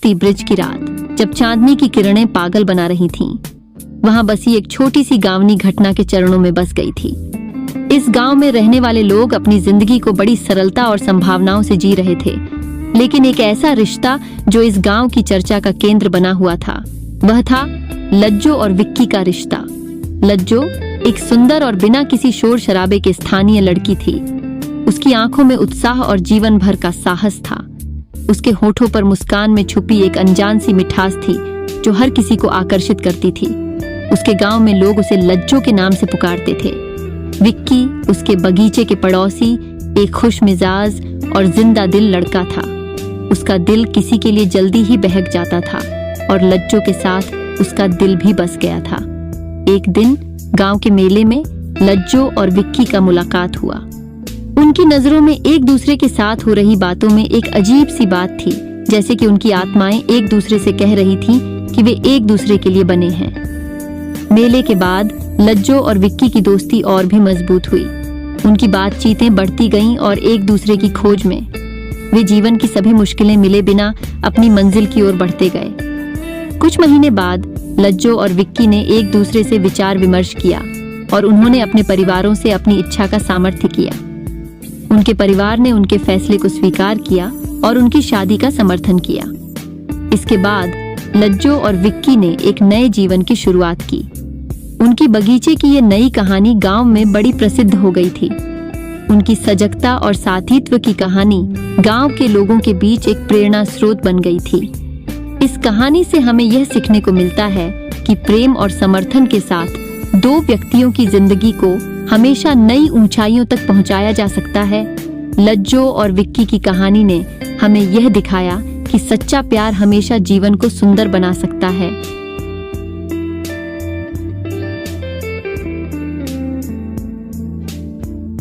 थी ब्रिज की रात, जब चांदनी की किरणें पागल बना रही थीं। वहां बसी एक छोटी सी गांवनी घटना के चरणों में बस गई थी। इस गांव में रहने वाले लोग अपनी जिंदगी को बड़ी सरलता और संभावनाओं से जी रहे थे, लेकिन एक ऐसा रिश्ता जो इस गांव की चर्चा का केंद्र बना हुआ था, वह था लज्जो और विक्की का रिश्ता। लज्जो एक सुंदर और बिना किसी शोर शराबे के स्थानीय लड़की थी। उसकी आंखों में उत्साह और जीवन भर का साहस था। उसके होठों पर मुस्कान में छुपी एक अनजान सी मिठास थी जो हर किसी को आकर्षित करती थी। उसके गांव में लोग उसे लज्जो के नाम से पुकारते थे। विक्की उसके बगीचे के पड़ोसी एक खुश मिजाज और जिंदा दिल लड़का था। उसका दिल किसी के लिए जल्दी ही बहक जाता था और लज्जो के साथ उसका दिल भी बस गया था। एक दिन गांव के मेले में लज्जो और विक्की का मुलाकात हुआ। उनकी नजरों में एक दूसरे के साथ हो रही बातों में एक अजीब सी बात थी, जैसे कि उनकी आत्माएं एक दूसरे से कह रही थीं कि वे एक दूसरे के लिए बने हैं। मेले के बाद लज्जो और विक्की की दोस्ती और भी मजबूत हुई। उनकी बातचीतें बढ़ती गईं और एक दूसरे की खोज में वे जीवन की सभी मुश्किलें मिले बिना अपनी मंजिल की ओर बढ़ते गए। कुछ महीने बाद लज्जो और विक्की ने एक दूसरे से विचार विमर्श किया और उन्होंने अपने परिवारों से अपनी इच्छा का सामर्थ्य किया। उनके परिवार ने उनके फैसले को स्वीकार किया और उनकी शादी का समर्थन किया। इसके बाद लज्जो और विक्की ने एक नए जीवन की शुरुआत की। उनकी बगीचे की ये नई कहानी गांव में बड़ी प्रसिद्ध हो गई थी। उनकी सजगता और साथीत्व की कहानी गांव के लोगों के बीच एक प्रेरणा स्रोत बन गई थी। इस कहानी से हमें यह सीखने को मिलता है कि प्रेम और समर्थन के साथ दो व्यक्तियों की जिंदगी को हमेशा नई ऊंचाइयों तक पहुंचाया जा सकता है। लज्जो और विक्की की कहानी ने हमें यह दिखाया कि सच्चा प्यार हमेशा जीवन को सुंदर बना सकता है।